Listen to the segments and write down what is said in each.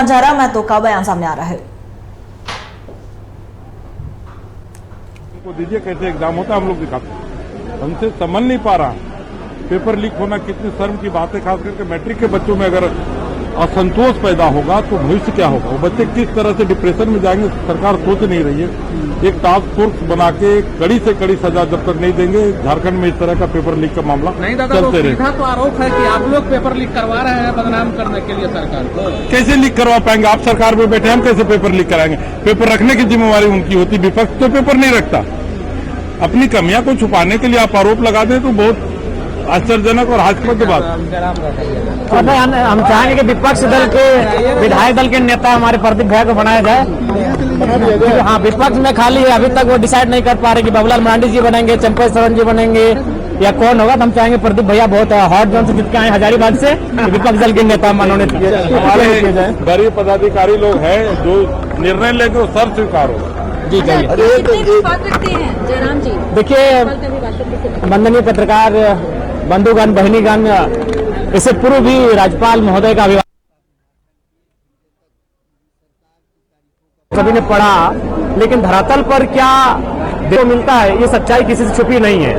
जयराम महतो का बयान सामने आ रहा है। को दीजिए कैसे एग्जाम होता है, हम लोग दिखाते हैं। हमसे समझ नहीं पा रहा पेपर लीक होना कितनी शर्म की बात है। खास करके मैट्रिक के बच्चों में अगर असंतोष पैदा होगा तो भविष्य क्या होगा, वो बच्चे किस तरह से डिप्रेशन में जाएंगे, सरकार सोच नहीं रही है। एक टास्क फोर्स बना के कड़ी से कड़ी सजा जब तक नहीं देंगे, झारखंड में इस तरह का पेपर लीक का मामला चलते रहेगा। तो आरोप है कि आप लोग पेपर लीक करवा रहे हैं बदनाम करने के लिए सरकार को। कैसे लीक करवा पाएंगे, आप सरकार में बैठे, हम कैसे पेपर लीक कराएंगे। पेपर रखने की जिम्मेवारी उनकी होती, विपक्ष तो पेपर नहीं रखता। अपनी कमियां को छुपाने के लिए आप आरोप लगा दें तो बहुत आश्चर्यजनक और हास्यास्पद बात। और हम चाहेंगे कि विपक्ष दल के विधायक दल के नेता हमारे प्रदीप भैया को बनाया जाए। हाँ, विपक्ष में खाली है, अभी तक वो डिसाइड नहीं कर पा रहे कि बाबूलाल मरांडी जी बनेंगे, चंपा सरन जी बनेंगे या कौन होगा। तो हम चाहेंगे प्रदीप भैया बहुत हॉट जोन से जीत के आए हजारीबाग से, विपक्ष दल के नेता मनोनीत किए जाए। वरीय पदाधिकारी लोग हैं जो निर्णय लेंगे वो सब स्वीकार होगा। जी जयराम जी, देखिए वंदनीय पत्रकार बंधुगण बहनीगण, इससे पूर्व भी राज्यपाल महोदय का अभिभाषण सभी ने पढ़ा, लेकिन धरातल पर क्या देखो मिलता है ये सच्चाई किसी से छुपी नहीं है।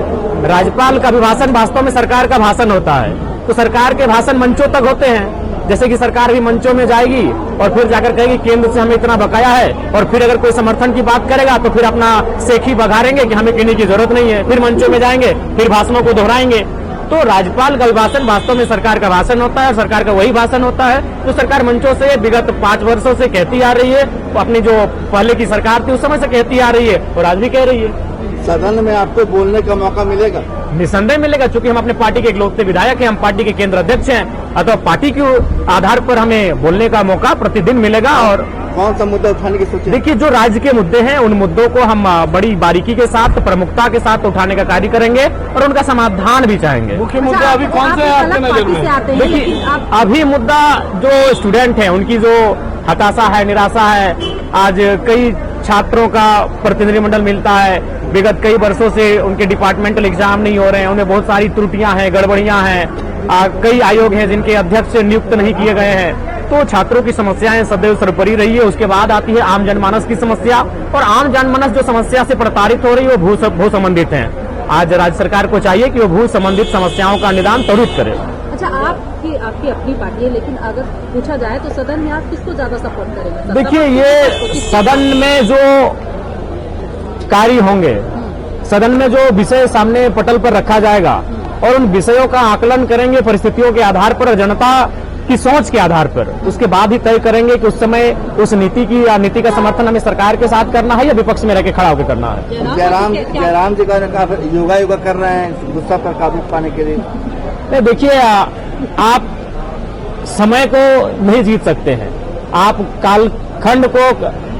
राज्यपाल का अभिभाषण वास्तव में सरकार का भाषण होता है, तो सरकार के भाषण मंचों तक होते हैं। जैसे कि सरकार भी मंचों में जाएगी और फिर जाकर कहेगी केंद्र से हमें इतना बकाया है, और फिर अगर कोई समर्थन की बात करेगा तो फिर अपना सेखी बघारेंगे कि हमें कहने की जरूरत नहीं है, फिर मंचों में जाएंगे, फिर भाषणों को दोहराएंगे। तो राज्यपाल का अभिभाषण वास्तव में सरकार का भाषण होता है, सरकार का वही भाषण होता है जो सरकार मंचों से विगत 5 वर्षों से कहती आ रही है, अपनी जो पहले की सरकार थी उस समय से कहती आ रही है और आज भी कह रही है। सदन में आपको बोलने का मौका मिलेगा? निसंदेह मिलेगा, क्योंकि हम अपने पार्टी के इकलौते विधायक हैं, हम पार्टी के केंद्र अध्यक्ष हैं, अतः पार्टी के आधार पर हमें बोलने का मौका प्रतिदिन मिलेगा। और कौन सा मुद्दा उठाने की सोच? देखिए, जो राज्य के मुद्दे हैं उन मुद्दों को हम बड़ी बारीकी के साथ, प्रमुखता के साथ उठाने का कार्य करेंगे और उनका समाधान भी चाहेंगे। मुख्य मुद्दा अभी कौन से आपके नजर में? देखिए, अभी मुद्दा जो स्टूडेंट है उनकी जो हताशा है, निराशा है। आज कई छात्रों का प्रतिनिधिमंडल मिलता है, विगत कई वर्षों से उनके डिपार्टमेंटल एग्जाम नहीं हो रहे हैं, उनमें बहुत सारी त्रुटियां हैं, गड़बड़ियां हैं। कई आयोग हैं जिनके अध्यक्ष नियुक्त नहीं किए गए हैं। तो छात्रों की समस्याएं सदैव सर्वोपरि रही है। उसके बाद आती है आम जनमानस की समस्या, और आम जनमानस जो समस्या से प्रताड़ित हो रही है वो भू संबंधित है। आज राज्य सरकार को चाहिए कि वो भू संबंधित समस्याओं का निदान त्वरित करे। अच्छा, आपकी अपनी पार्टी है, लेकिन अगर पूछा जाए तो सदन में आप किसको ज्यादा सपोर्ट करेंगे? देखिए, ये सदन में जो कार्य होंगे, सदन में जो विषय सामने पटल पर रखा जाएगा और उन विषयों का आकलन करेंगे परिस्थितियों के आधार पर, जनता की सोच के आधार पर, उसके बाद ही तय करेंगे कि उस समय उस नीति का समर्थन हमें सरकार के साथ करना है या विपक्ष में रह के खड़ा होकर करना है। जयराम जी का योगा कर रहे हैं गुस्सा पर काबू पाने के लिए। नहीं, देखिए, आप समय को नहीं जीत सकते हैं, आप कालखंड को,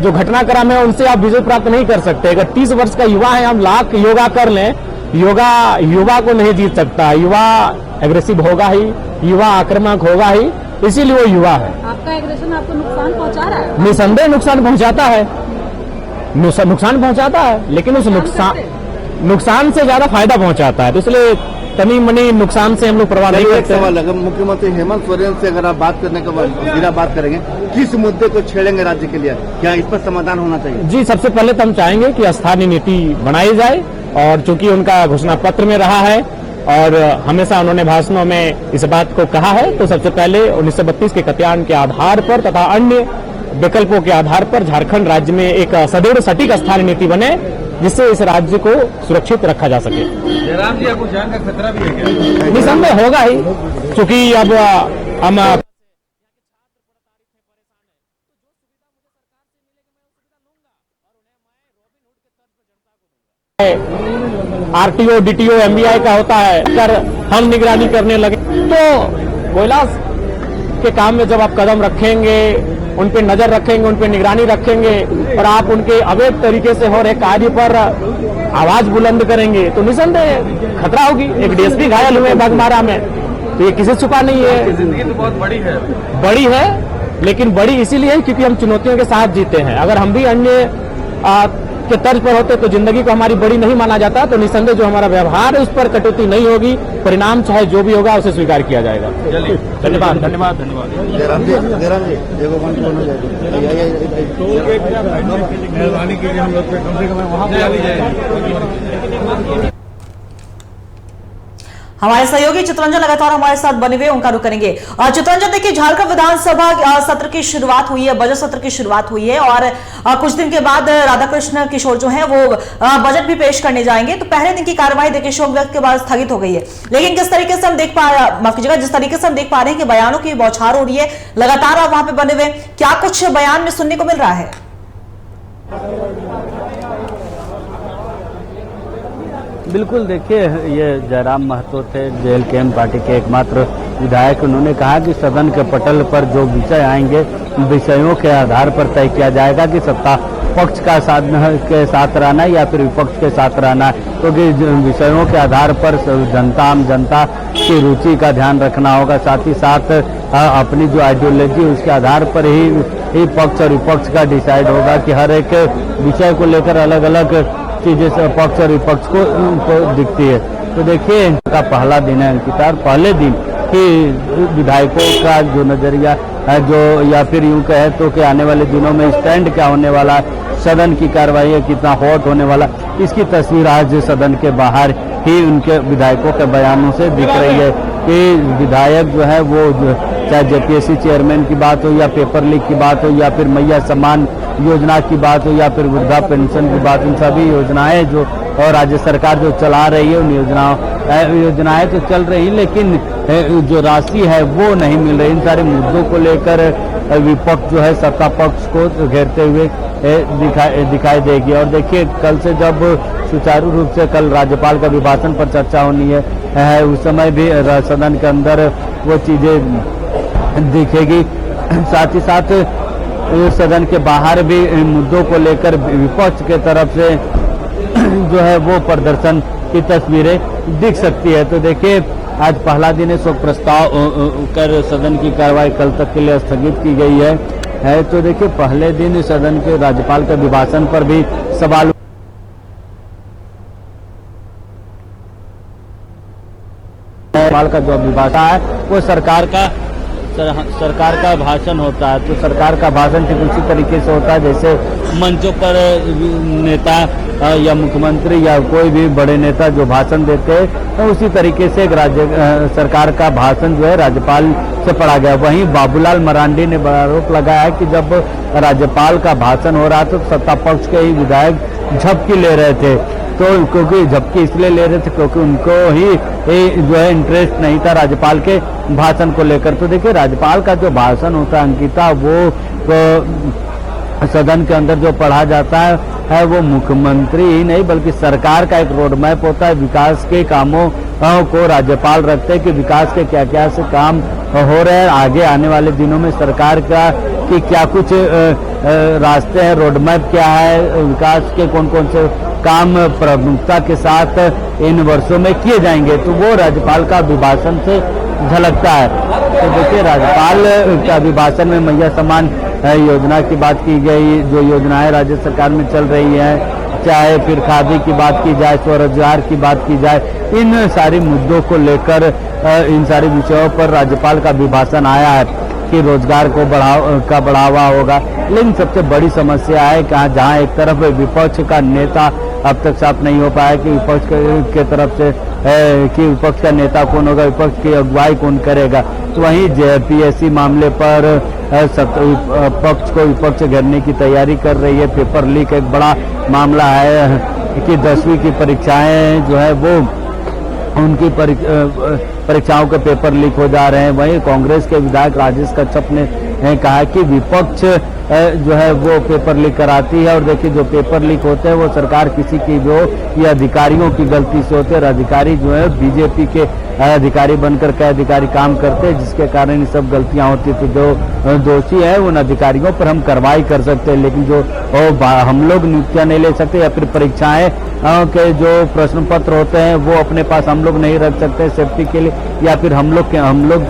जो घटनाक्रम है उनसे आप विजय प्राप्त नहीं कर सकते। अगर 30 वर्ष का युवा है, हम लाख योगा कर लें, युवा को नहीं जीत सकता। युवा एग्रेसिव होगा ही, युवा आक्रामक होगा ही, इसीलिए वो युवा है। आपका एग्रेशन आपको नुकसान पहुंचा रहा है? निसंदेह नुकसान पहुंचाता है, नुकसान पहुंचाता है, लेकिन उस नुकसान से ज्यादा फायदा पहुंचाता है। तो इसलिए तनी मनी नुकसान से हम लोग परवाह नहीं करते। सवाल अगर मुख्यमंत्री हेमंत सोरेन से अगर आप बात करने के बाद बात करेंगे, किस मुद्दे को छेड़ेंगे राज्य के लिए, क्या इस पर समाधान होना चाहिए? जी, सबसे पहले तो हम चाहेंगे कि स्थानीय नीति बनाई जाए, और चूंकि उनका घोषणा पत्र में रहा है और हमेशा उन्होंने भाषणों में इस बात को कहा है, तो सबसे पहले 1932 के कत्यान के आधार पर तथा अन्य विकल्पों के आधार पर झारखंड राज्य में एक सदैव सटीक स्थानीय नीति बने, जिससे इस राज्य को सुरक्षित रखा जा सके। जयराम जी, आपको जान का खतरा भी है क्या? निसंदेह होगा ही, क्योंकि अब हम आरटीओ, डीटीओ, एमबीआई का होता है, कर हम निगरानी करने लगे। तो कोयला के काम में जब आप कदम रखेंगे, उन पे नजर रखेंगे, उन पे निगरानी रखेंगे और आप उनके अवैध तरीके से हो रहे कार्य पर आवाज बुलंद करेंगे, तो निसंदेह खतरा होगी। एक डीएसपी घायल हुए बागमारा में, तो ये किसी छुपा नहीं है। जिंदगी तो बहुत बड़ी है, लेकिन बड़ी इसीलिए है क्योंकि हम चुनौतियों के साथ जीते हैं। अगर हम भी अन्य के तर्ज पर होते तो जिंदगी को हमारी बड़ी नहीं माना जाता। तो निसंदेह जो हमारा व्यवहार है उस पर कटौती नहीं होगी, परिणाम चाहे जो भी होगा उसे स्वीकार किया जाएगा। धन्यवाद धन्यवाद धन्यवाद। जयराम जी देखो मेहरबानी कीजिए, हम लोग कम से कम वहाँ पे हमारे सहयोगी चित्रंजन लगातार हमारे साथ बने हुए, उनका रुख करेंगे। चित्रंजन, देखिए झारखंड विधानसभा सत्र की शुरुआत हुई है, बजट सत्र की शुरुआत हुई है और कुछ दिन के बाद राधाकृष्ण किशोर जो है वो बजट भी पेश करने जाएंगे। तो पहले दिन की कार्यवाही देखिए शोक व्यक्त के बाद स्थगित हो गई है, लेकिन किस तरीके से हम देख जिस तरीके से हम देख पा रहे हैं कि बयानों की बौछार हो रही है, लगातार आप वहां पे बने हुए, क्या कुछ बयान में सुनने को मिल रहा है? बिल्कुल, देखिए ये जयराम महतो थे जेएलकेएम पार्टी के एकमात्र विधायक। उन्होंने कहा कि सदन के पटल पर जो विषय आएंगे विषयों के आधार पर तय किया जाएगा कि सत्ता पक्ष का के साथ रहना या फिर विपक्ष के साथ रहना, क्योंकि विषयों के आधार पर आम जनता की रुचि का ध्यान रखना होगा। साथ ही साथ अपनी जो आइडियोलॉजी उसके आधार पर ही पक्ष और विपक्ष का डिसाइड होगा कि हर एक विषय को लेकर अलग अलग चीजें पक्ष और विपक्ष को दिखती है। तो देखिए इनका पहला दिन है अंकिता, और पहले दिन ही विधायकों का जो नजरिया है, जो या फिर यूं कहे तो कि आने वाले दिनों में स्टैंड क्या होने वाला, सदन की कार्रवाई कितना हॉट होने वाला, इसकी तस्वीर आज सदन के बाहर ही उनके विधायकों के बयानों से दिख रही है कि विधायक जो है वो चाहे जेपीएससी चेयरमैन की बात हो या पेपर लीक की बात हो या फिर मैया सम्मान योजना की बात हो या फिर वृद्धा पेंशन की बात, इन सभी योजनाएं जो और राज्य सरकार जो चला रही है उन योजनाएं तो चल रही, लेकिन जो राशि है वो नहीं मिल रही। इन सारे मुद्दों को लेकर विपक्ष जो है सत्ता पक्ष को घेरते हुए दिखाई देगी। और देखिए कल से जब सुचारू रूप से कल राज्यपाल का अभिभाषण पर चर्चा होनी है उस समय भी सदन के अंदर वो चीजें दिखेगी। साथ ही साथ सदन के बाहर भी मुद्दों को लेकर विपक्ष के तरफ से जो है वो प्रदर्शन की तस्वीरें दिख सकती है। तो देखिए आज पहला दिन है, शोक प्रस्ताव कर सदन की कार्रवाई कल तक के लिए स्थगित की गई है। तो देखिए पहले दिन सदन के राज्यपाल के अभिभाषण पर भी सवाल का जो अभिभाषण है वो सरकार का भाषण होता है। तो सरकार का भाषण ठीक उसी तरीके से होता है जैसे मंचों पर नेता या मुख्यमंत्री या कोई भी बड़े नेता जो भाषण देते हैं, तो उसी तरीके से एक राज्य सरकार का भाषण जो है राज्यपाल से पढ़ा गया। वहीं बाबूलाल मरांडी ने आरोप लगाया कि जब राज्यपाल का भाषण हो रहा था तो सत्ता पक्ष के ही विधायक झपकी ले रहे थे। तो क्योंकि झपकी इसलिए ले रहे थे क्योंकि उनको ही जो है इंटरेस्ट नहीं था राज्यपाल के भाषण को लेकर। तो देखिए राज्यपाल का जो भाषण होता है अंकिता, वो तो सदन के अंदर जो पढ़ा जाता है वो मुख्यमंत्री ही नहीं बल्कि सरकार का एक रोड मैप होता है। विकास के कामों को राज्यपाल रखते हैं कि विकास के क्या क्या से काम हो रहे हैं, आगे आने वाले दिनों में सरकार का कि क्या कुछ रास्ते हैं, रोड मैप क्या है, विकास के कौन कौन से काम प्रमुखता के साथ इन वर्षों में किए जाएंगे, तो वो राज्यपाल का अभिभाषण से झलकता है। तो देखिए राज्यपाल के अभिभाषण में मैया सम्मान योजना की बात की गई, जो योजनाएं राज्य सरकार में चल रही हैं, चाहे फिर खादी की बात की जाए, स्वरोजगार की बात की जाए, इन सारे मुद्दों को लेकर इन सारे विषयों पर राज्यपाल का अभिभाषण आया है कि रोजगार को बढ़ावा होगा। लेकिन सबसे बड़ी समस्या है जहाँ एक तरफ विपक्ष का नेता अब तक साफ नहीं हो पाया कि विपक्ष के तरफ से कि विपक्ष का नेता कौन होगा, विपक्ष की अगुवाई कौन करेगा। तो वहीं जेपीएससी मामले पर पक्ष को विपक्ष घेरने की तैयारी कर रही है। पेपर लीक एक बड़ा मामला है कि 10वीं की परीक्षाएं जो है वो उनकी परीक्षाओं के पेपर लीक हो जा रहे हैं। वहीं कांग्रेस के विधायक राजेश कच्छप ने कहा कि विपक्ष जो है वो पेपर लीक कराती है। और देखिए जो पेपर लीक होते हैं वो सरकार किसी की जो ये अधिकारियों की गलती से होते हैं। अधिकारी जो है बीजेपी के अधिकारी बनकर के अधिकारी काम करते हैं, जिसके कारण ये सब गलतियां होती। तो जो दोषी है उन अधिकारियों पर हम कार्रवाई कर सकते हैं, लेकिन जो हम लोग नियुक्तियां नहीं ले सकते या फिर परीक्षाएं के जो प्रश्न पत्र होते हैं वो अपने पास हम लोग नहीं रख सकते सेफ्टी के लिए, या फिर हम लोग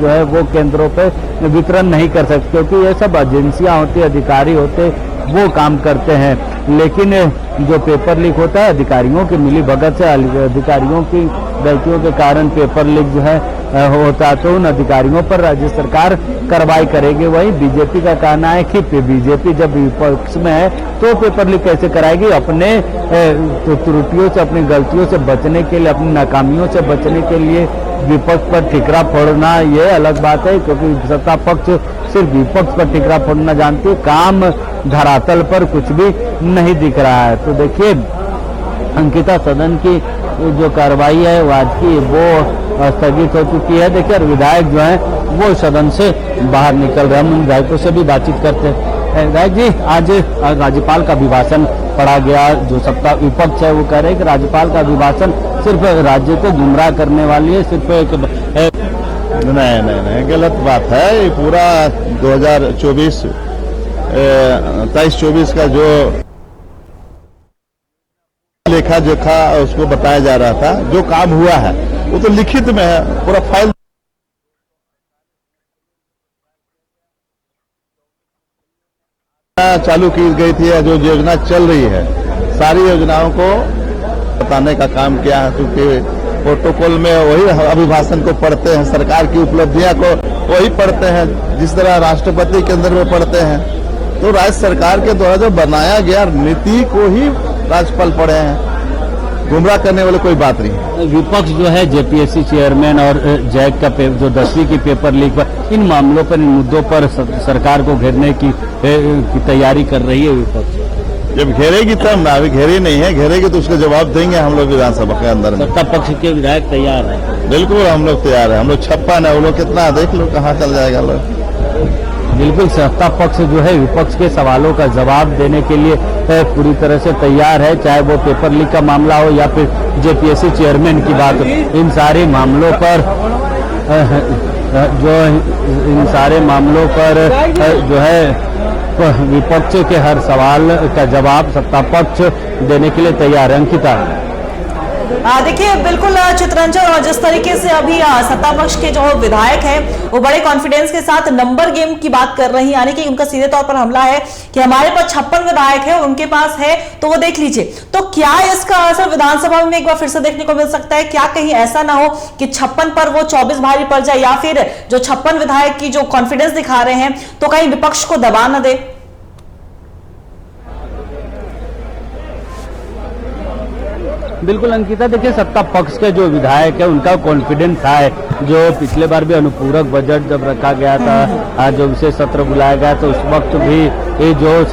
जो है वो केंद्रों पे वितरण नहीं कर सकते, क्योंकि ये सब एजेंसियां होती, अधिकारी होते वो काम करते हैं। लेकिन जो पेपर लीक होता है अधिकारियों की मिली भगत से, अधिकारियों की गलतियों के कारण पेपर लीक जो है होता है, तो उन अधिकारियों पर राज्य सरकार कार्रवाई करेगी। वहीं बीजेपी का कहना है कि बीजेपी जब विपक्ष में है तो पेपर लीक कैसे कराएगी। अपने त्रुटियों से, अपनी गलतियों से बचने के लिए, अपनी नाकामियों से बचने के लिए विपक्ष पर ठिकरा फोड़ना ये अलग बात है, क्योंकि सत्ता पक्ष सिर्फ विपक्ष पर ठिकरा फोड़ना जानती है, काम धरातल पर कुछ भी नहीं दिख रहा है। तो देखिए अंकिता, सदन की जो कार्रवाई है आज की वो स्थगित हो चुकी है। देखिए विधायक जो है वो सदन से बाहर निकल रहे हैं। हम विधायकों से भी बातचीत करते हैं। विधायक जी, आज राज्यपाल का अभिभाषण पढ़ा गया। जो सत्ता विपक्ष है वो कह रहे हैं कि राज्यपाल का अभिभाषण सिर्फ राज्य को गुमराह करने वाली है, सिर्फ एक नहीं, गलत बात है। ये पूरा 2024 23-24 का जो लेखा जोखा उसको बताया जा रहा था, जो काम हुआ है वो तो लिखित में है, पूरा फाइल चालू की गई थी, जो योजना चल रही है सारी योजनाओं को बताने का काम किया है। क्योंकि प्रोटोकॉल में वही अभिभाषण को पढ़ते हैं, सरकार की उपलब्धियां को वही पढ़ते हैं जिस तरह राष्ट्रपति के अंदर में पढ़ते हैं। तो राज्य सरकार के द्वारा जो बनाया गया नीति को ही राज्यपाल पढ़े हैं, गुमराह करने वाले कोई बात नहीं। विपक्ष जो है जेपीएससी चेयरमैन और जैक का जो 10वीं की पेपर लीक पर, इन मामलों पर, इन मुद्दों पर सरकार को घेरने की तैयारी कर रही है विपक्ष। जब घेरेगी तब ना, अभी घेरी नहीं है, घेरेगी तो उसका जवाब देंगे हम लोग विधानसभा के अंदर में। सत्ता पक्ष के विधायक तैयार है? बिल्कुल हम लोग तैयार है। हम लोग 56 है, वो लोग कितना देख लो कहाँ चल जाएगा लोग। बिल्कुल, सत्ता पक्ष जो है विपक्ष के सवालों का जवाब देने के लिए पूरी तरह से तैयार है, चाहे वो पेपर लीक का मामला हो या फिर जेपीएससी चेयरमैन की बात हो। इन सारे मामलों पर जो है विपक्ष के हर सवाल का जवाब सत्ता पक्ष देने के लिए तैयार है। अंकिता, देखिए बिल्कुल चित्रंजन, और जिस तरीके से अभी सत्ता पक्ष के जो विधायक हैं वो बड़े कॉन्फिडेंस के साथ नंबर गेम की बात कर रही हैं, यानी कि उनका सीधे तौर पर हमला है कि हमारे पास 56 विधायक है और उनके पास है तो वो देख लीजिए। तो क्या इसका असर विधानसभा में एक बार फिर से देखने को मिल सकता है? क्या कहीं ऐसा ना हो कि 56 पर वो 24 भारी पड़ जाए, या फिर जो 56 विधायक की जो कॉन्फिडेंस दिखा रहे हैं तो कहीं विपक्ष को दबा न दे? बिल्कुल अंकिता, देखिए सत्ता पक्ष के जो विधायक है उनका कॉन्फिडेंस है। जो पिछले बार भी अनुपूरक बजट जब रखा गया था, जो विशेष सत्र बुलाया गया तो उस वक्त भी ये जो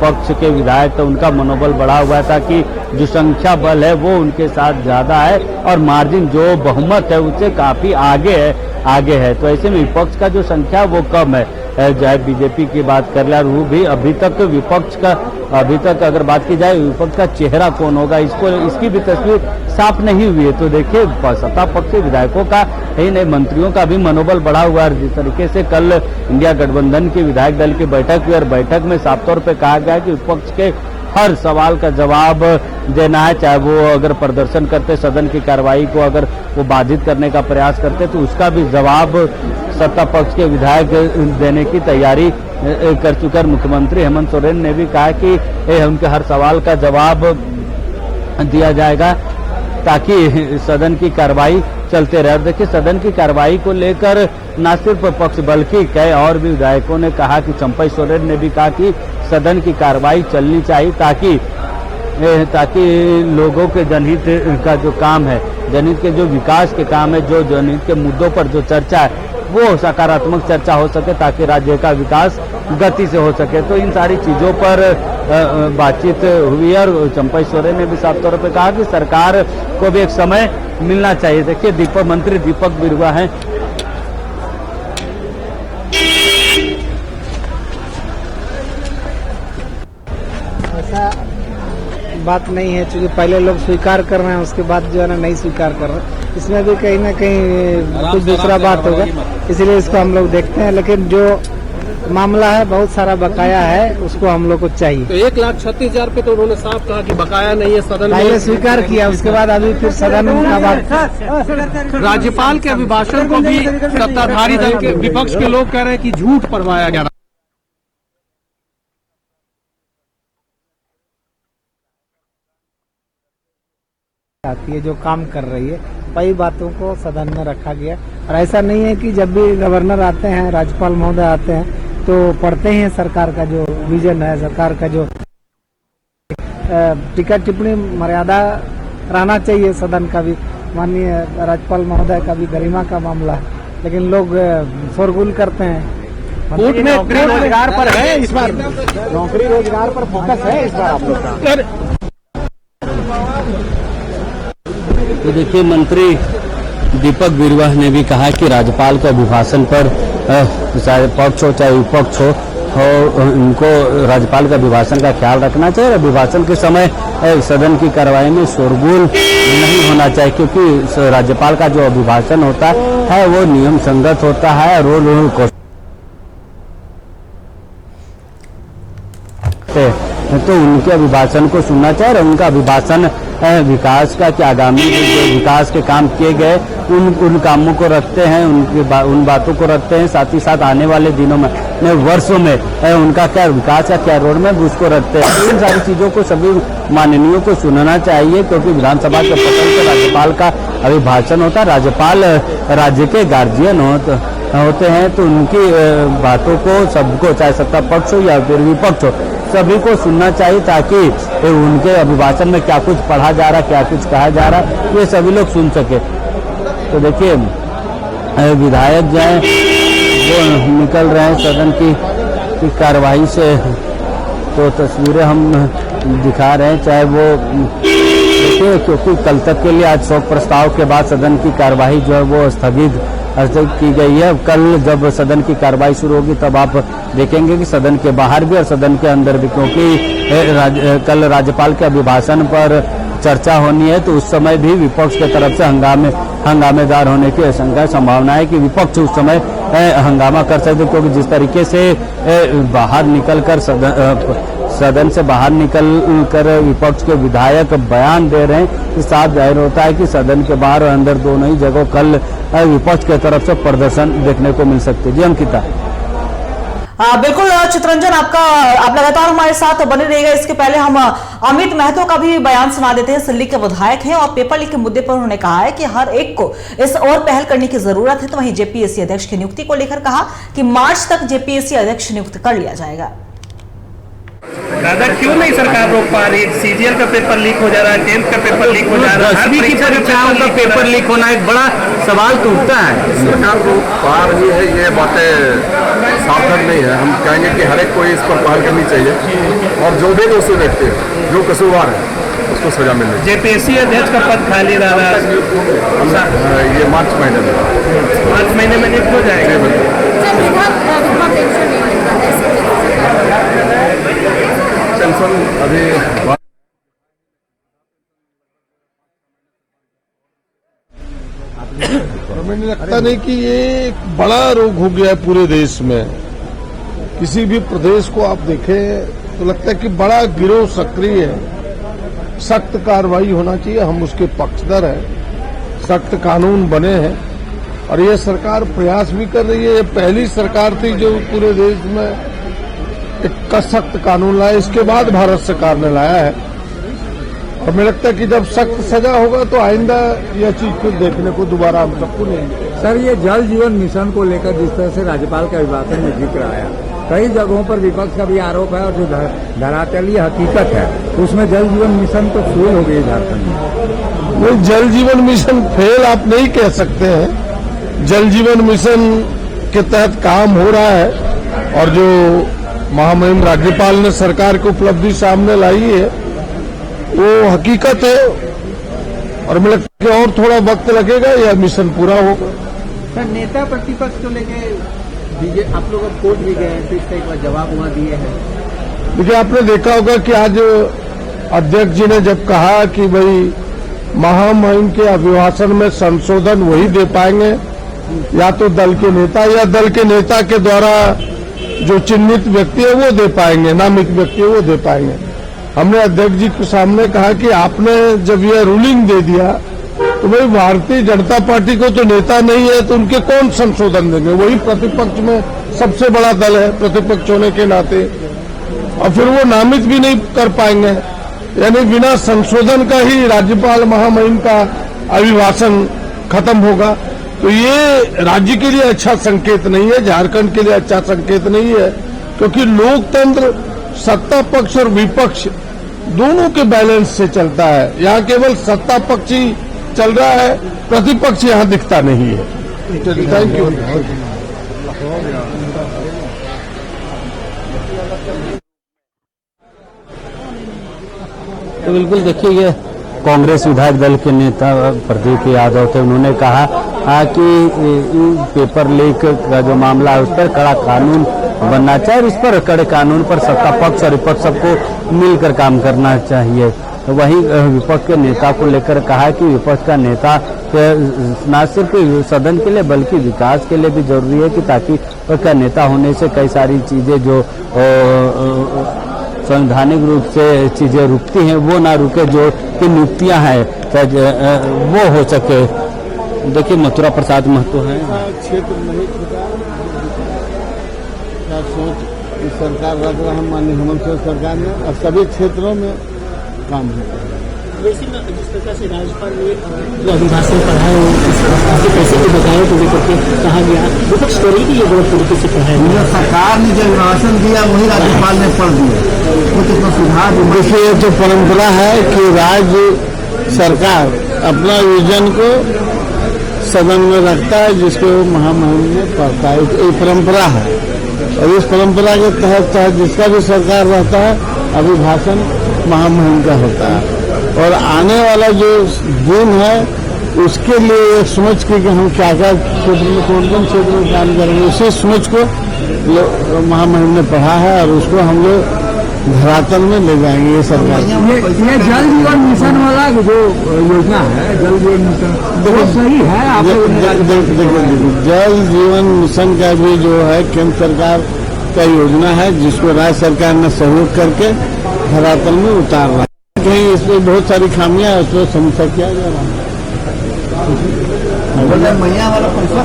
पक्ष के विधायक थे उनका मनोबल बढ़ा हुआ था कि जो संख्या बल है वो उनके साथ ज्यादा है और मार्जिन जो बहुमत है उससे काफी आगे है। तो ऐसे में विपक्ष का जो संख्या वो कम है। चाहे बीजेपी की बात कर ले, वो भी अभी तक विपक्ष का, अभी तक अगर बात की जाए विपक्ष का चेहरा कौन होगा इसकी भी तस्वीर साफ नहीं हुई है। तो देखिए सत्ता पक्ष के विधायकों का ही नहीं, मंत्रियों का भी मनोबल बढ़ा हुआ है। जिस तरीके से कल इंडिया गठबंधन की विधायक दल की बैठक हुई और बैठक में साफ तौर पर कहा गया कि विपक्ष के हर सवाल का जवाब देना है, चाहे वो अगर प्रदर्शन करते, सदन की कार्रवाई को अगर वो बाधित करने का प्रयास करते तो उसका भी जवाब सत्ता पक्ष के विधायक देने की तैयारी कर चुका है। मुख्यमंत्री हेमंत सोरेन ने भी कहा कि उनके हर सवाल का जवाब दिया जाएगा ताकि सदन की कार्रवाई चलते रहे। देखिए सदन की कार्रवाई को लेकर न सिर्फ पक्ष बल्कि कई और भी विधायकों ने कहा कि चंपई सोरेन ने भी कहा कि सदन की कार्रवाई चलनी चाहिए ताकि लोगों के जनहित का जो काम है, जनहित के जो विकास के काम है, जो जनहित के मुद्दों पर जो चर्चा है वो सकारात्मक चर्चा हो सके ताकि राज्य का विकास गति से हो सके। तो इन सारी चीजों पर बातचीत हुई है और चंपई सोरेन ने भी साफ तौर पर कहा कि सरकार को भी एक समय मिलना चाहिए। देखिए मंत्री दीपक बिरुआ हैं। ऐसा बात नहीं है, क्योंकि पहले लोग स्वीकार कर रहे हैं, उसके बाद जो है ना नहीं स्वीकार कर रहे हैं। इसमें भी कहीं ना कहीं कुछ दूसरा बात होगा, इसलिए इसको हम लोग देखते हैं। लेकिन जो मामला है बहुत सारा बकाया है, उसको हम लोग को चाहिए। तो 1,36,000 पे तो उन्होंने साफ कहा कि बकाया नहीं है, सदन में पहले स्वीकार किया, उसके बाद अभी फिर सदन का बात। राज्यपाल के अभिभाषण को भी सत्ताधारी दल के विपक्ष के लोग कह रहे हैं कि झूठ पढ़वाया गया। आती है, जो काम कर रही है, कई बातों को सदन में रखा गया। और ऐसा नहीं है कि जब भी गवर्नर आते हैं, राज्यपाल महोदय आते हैं तो पढ़ते हैं सरकार का जो विजन है, सरकार का जो टीका टिप्पणी मर्यादा रहना चाहिए सदन का भी। माननीय राज्यपाल महोदय का भी गरिमा का मामला है, लेकिन लोग शोरगुल करते हैं। कोर्ट में नौकरी रोजगार पर है इस बार, नौकरी रोजगार पर फोकस है इस बार आप लोग का। तो देखिए, मंत्री दीपक बिरुवा ने भी कहा कि राज्यपाल के अभिभाषण पर चाहे पक्ष हो चाहे विपक्ष हो, उनको राज्यपाल के अभिभाषण का ख्याल रखना चाहिए। अभिभाषण के समय सदन की कार्रवाई में शोरगुल नहीं होना चाहिए, क्योंकि राज्यपाल का जो अभिभाषण होता है वो नियम संगत होता है। रोल को तो उनके अभिभाषण को सुनना चाहिए और उनका अभिभाषण विकास का कि आगामी जो विकास के काम किए गए उन कामों को रखते हैं, उन बातों को रखते हैं, साथ ही साथ आने वाले दिनों में वर्षों में उनका क्या विकास का क्या रोड मैप उसको रखते हैं। इन सारी चीजों को सभी माननीयों को सुनना चाहिए, क्योंकि विधानसभा के पटल पर राज्यपाल का अभिभाषण होता है। राज्यपाल राज्य के गार्जियन होते हैं, तो उनकी बातों को सबको, चाहे सत्ता पक्ष हो या फिर विपक्ष हो, सभी को सुनना चाहिए, ताकि उनके अभिभाषण में क्या कुछ पढ़ा जा रहा है, क्या कुछ कहा जा रहा है, ये सभी लोग सुन सके। तो देखिए, विधायक जो है वो निकल रहे हैं सदन की कार्रवाई से, तो तस्वीरें हम दिखा रहे हैं। चाहे वो देखिए, क्योंकि कल तक के लिए आज शोक प्रस्ताव के बाद सदन की कार्रवाई जो है वो स्थगित की गई है। कल जब सदन की कार्रवाई शुरू होगी तब आप देखेंगे कि सदन के बाहर भी और सदन के अंदर भी, क्योंकि कल राज्यपाल के अभिभाषण पर चर्चा होनी है, तो उस समय भी विपक्ष की तरफ से हंगामेदार होने की आशंका संभावना है कि विपक्ष उस समय हंगामा कर सकते, क्योंकि जिस तरीके से बाहर निकलकर सदन से बाहर निकलकर विपक्ष के विधायक बयान दे रहे हैं, इस साफ जाहिर होता है कि सदन के बाहर और अंदर दोनों ही जगहों कल विपक्ष की तरफ से प्रदर्शन देखने को मिल सकते। जी अंकिता। बिल्कुल चित्रंजन, आप लगातार हमारे साथ बने रहिएगा। इसके पहले हम अमित महतो का भी बयान सुना देते हैं। दिल्ली के विधायक हैं और पेपर लीक के मुद्दे पर उन्होंने कहा है कि हर एक को इस और पहल करने की जरूरत है। तो वहीं जेपीएससी अध्यक्ष की नियुक्ति को लेकर कहा कि मार्च तक जेपीएससी अध्यक्ष नियुक्त कर लिया जाएगा। दादा, क्यों नहीं सरकार रोक पा रही? सीजीएल का पेपर लीक हो जा रहा है, 10th का पेपर लीक हो जा रहा है, 10वीं की परीक्षाओं का पेपर लीक होना एक बड़ा सवाल तो उठता है। सरकार रोक पा रही है, ये बातें सार्थक नहीं है। हम कहेंगे कि हर एक को इस पर पहल करनी चाहिए और जो भी दोषी व्यक्ति है, जो कसूरवार है, उसको सजा मिलनी चाहिए। जेपीएससी अध्यक्ष का पद खाली रह रहा है, ये मार्च महीने में नियुक्त हो जाएगा। टेंशन अभी मुझे लगता नहीं कि ये एक बड़ा रोग हो गया है पूरे देश में। किसी भी प्रदेश को आप देखें तो लगता है कि बड़ा गिरोह सक्रिय है। सख्त कार्रवाई होना चाहिए, हम उसके पक्षधर हैं। सख्त कानून बने हैं और ये सरकार प्रयास भी कर रही है। ये पहली सरकार थी जो पूरे देश में एक सख्त कानून लाया, इसके बाद भारत सरकार ने लाया है। और मुझे लगता है कि जब सख्त सजा होगा तो आइंदा यह चीज फिर देखने को दोबारा हम सबको नहीं। सर, ये जल जीवन मिशन को लेकर जिस तरह से राज्यपाल के अभिभाषण में जिक्र आया, कई जगहों पर विपक्ष का भी आरोप है और जो धरातलीय हकीकत है उसमें जल जीवन मिशन तो फेल हो गई झारखंड में। वो जल जीवन मिशन फेल आप नहीं कह सकते हैं। जल जीवन मिशन के तहत काम हो रहा है और जो महामहिम राज्यपाल ने सरकार की उपलब्धि सामने लाई है वो हकीकत है और मुझे लगता है और थोड़ा वक्त लगेगा, यह मिशन पूरा होगा। सर, नेता प्रतिपक्ष को लेके आप लोग अब कोर्ट भी गए हैं, तो इसका एक बार जवाब वहां दिए हैं। देखिए, आपने देखा होगा कि आज अध्यक्ष जी ने जब कहा कि भाई महामहिम के अभिभाषण में संशोधन वही दे पाएंगे या तो दल के नेता या दल के नेता के द्वारा जो चिन्हित व्यक्ति है वो दे पाएंगे, नामित व्यक्ति है वो दे पाएंगे। हमने अध्यक्ष जी के सामने कहा कि आपने जब यह रूलिंग दे दिया तो भाई भारतीय जनता पार्टी को तो नेता नहीं है तो उनके कौन संशोधन देंगे? वही प्रतिपक्ष में सबसे बड़ा दल है प्रतिपक्ष होने के नाते, और फिर वो नामित भी नहीं कर पाएंगे। यानी बिना संशोधन का ही राज्यपाल महामहिम का अभिभाषण खत्म होगा, तो ये राज्य के लिए अच्छा संकेत नहीं है, झारखंड के लिए अच्छा संकेत नहीं है, क्योंकि लोकतंत्र सत्ता पक्ष और विपक्ष दोनों के बैलेंस से चलता है। यहाँ केवल सत्ता पक्ष ही चल रहा है, प्रतिपक्ष यहाँ दिखता नहीं है। Thank you. तो बिल्कुल देखिए, ये कांग्रेस विधायक दल के नेता प्रदीप यादव थे, उन्होंने कहा कि पेपर लीक का जो मामला है उस पर कड़ा कानून बनना चाहिए और इस पर कड़े कानून पर सत्ता पक्ष और विपक्ष सबको मिलकर काम करना चाहिए। वहीं विपक्ष के नेता को लेकर कहा कि विपक्ष का नेता न सिर्फ सदन के लिए बल्कि विकास के लिए भी जरूरी है कि ताकि उसका नेता होने से कई सारी चीजें जो संवैधानिक रूप से चीजें रुकती हैं वो ना रुके, जो कि नियुक्तियां हैं वो हो सके। देखिए मथुरा प्रसाद महतो हैं। क्षेत्र नहीं क्या सोच सरकार रख रहा है माननीय हेमंत सोरेन सरकार ने, और सभी क्षेत्रों में काम है। वैसे में जिस प्रकार से राज्यपाल ने जो अभिभाषण पढ़ा है वो कैसे भी बताया तो करके कहा गया, विपक्ष कह रही कि ये गलत तरीके से पढ़ा है। सरकार ने जो अभिभाषण दिया वही राज्यपाल ने पढ़ दिया, वो तो सुधार। देखिए, ये तो परंपरा है कि राज्य सरकार अपना विजन को सदन में रखता है, जिसको महामहिम में पढ़ता है। ये परंपरा है और इस परंपरा के तहत जिसका भी सरकार रहता है अभिभाषण महामहिम का होता है। और आने वाला जो दिन है उसके लिए एक सोच के कि हम क्या क्या क्षेत्र में कौन क्षेत्र में काम करेंगे, उसी सोच को महामहिम ने पढ़ा है और उसको हम लोग धरातल में ले जाएंगे। ये सरकार ये जल जीवन मिशन वाला जो योजना है, जल जीवन मिशन वो सही है। देखिए, जल जीवन मिशन का भी जो है केंद्र सरकार का योजना है, जिसको राज्य सरकार ने सहयोग करके धरातल में उतार रहा है। कहीं इसमें बहुत सारी खामियां है, उसको समीक्षा किया जा रहा है। महीना वाला पैसा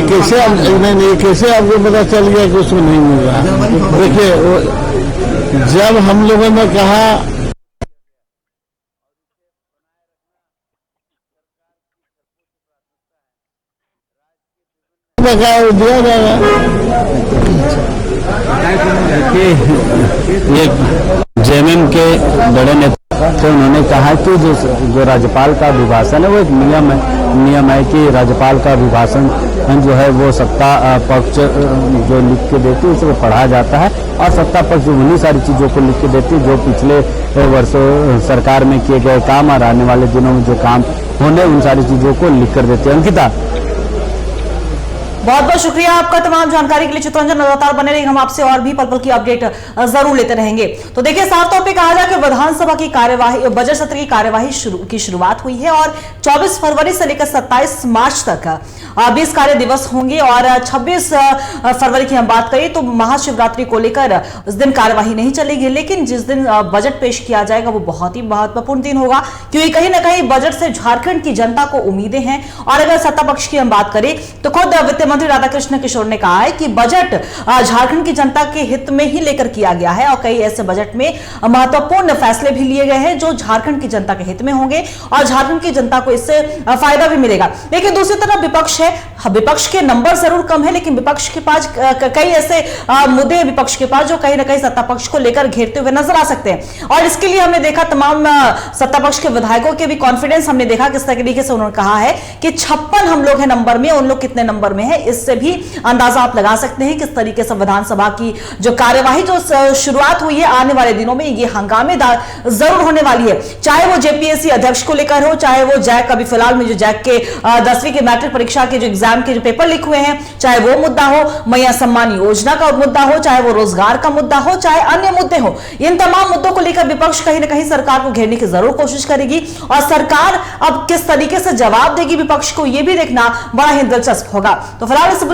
कैसे आपको पता चल गया कि उसको नहीं मिल रहा? देखिए, जब हम लोगों ने कहा दिया जाएगा। ये जेएमएम के बड़े नेता थे, उन्होंने कहा कि जो राज्यपाल का अभिभाषण है वो एक नियम है कि राज्यपाल का अभिभाषण जो है वो सत्ता पक्ष जो लिख के देती है उसे पढ़ा जाता है और सत्ता पक्ष जो उन्हीं सारी चीजों को लिख के देती है जो पिछले वर्षों सरकार में किए गए काम और आने वाले दिनों में जो काम होने उन सारी चीजों को लिख कर देते हैं। अंकिता, बहुत बहुत शुक्रिया आपका तमाम जानकारी के लिए। चित्तरंजन लगातार बने रहिए, हम आपसे और भी पल पल की अपडेट जरूर लेते रहेंगे। तो देखिए, साफ तौर पे कहा जाए कि विधानसभा की कार्यवाही, बजट सत्र की कार्यवाही की शुरुआत हुई है और 24 फरवरी से लेकर 27 मार्च तक 20 कार्य दिवस होंगे और 26 फरवरी की हम बात करें तो महाशिवरात्रि को लेकर उस दिन कार्यवाही नहीं चलेगी, लेकिन जिस दिन बजट पेश किया जाएगा वो बहुत ही महत्वपूर्ण दिन होगा, क्योंकि कहीं ना कहीं बजट से झारखंड की जनता को उम्मीदें हैं। और अगर सत्ता पक्ष की हम बात करें तो खुद वित्त मंत्री राधाकृष्ण किशोर ने कहा है कि बजट झारखंड की जनता के हित में ही लेकर किया गया है और कई ऐसे बजट में महत्वपूर्ण फैसले भी लिए गए हैं जो झारखंड की जनता के हित में होंगे और झारखंड की जनता को इससे फायदा भी मिलेगा। लेकिन दूसरी तरफ विपक्ष है, विपक्ष के नंबर जरूर कम है, लेकिन विपक्ष के पास कई ऐसे मुद्दे विपक्ष के पास जो कहीं ना कहीं सत्ता पक्ष को लेकर घेरते हुए नजर आ सकते हैं। और इसके लिए हमने देखा तमाम सत्ता पक्ष के विधायकों के भी कॉन्फिडेंस हमने देखा किस तरीके से उन्होंने कहा है कि 56 हम लोग हैं नंबर में, उन लोग कितने नंबर में है इससे भी अंदाजा आप लगा सकते हैं किस तरीके से विधानसभा की जो कार्यवाही जो शुरुआत हुई है आने वाले दिनों में ये हंगामेदार जरूर होने वाली है। चाहे वो जेपीएससी अध्यक्ष को लेकर हो, चाहे वो जैक, अभी फिलहाल में जो जैक के 10वीं की मैट्रिक परीक्षा के जो एग्जाम के जो पेपर लीक हुए हैं, चाहे वो मुद्दा हो, मैया सम्मान योजना का मुद्दा हो, चाहे वो रोजगार का मुद्दा हो, चाहे अन्य मुद्दे हो, इन तमाम मुद्दों को लेकर विपक्ष कहीं ना कहीं सरकार को घेरने की जरूर कोशिश करेगी और सरकार अब किस तरीके से जवाब देगी विपक्ष को, यह भी देखना बड़ा ही दिलचस्प होगा। तो फिलहाल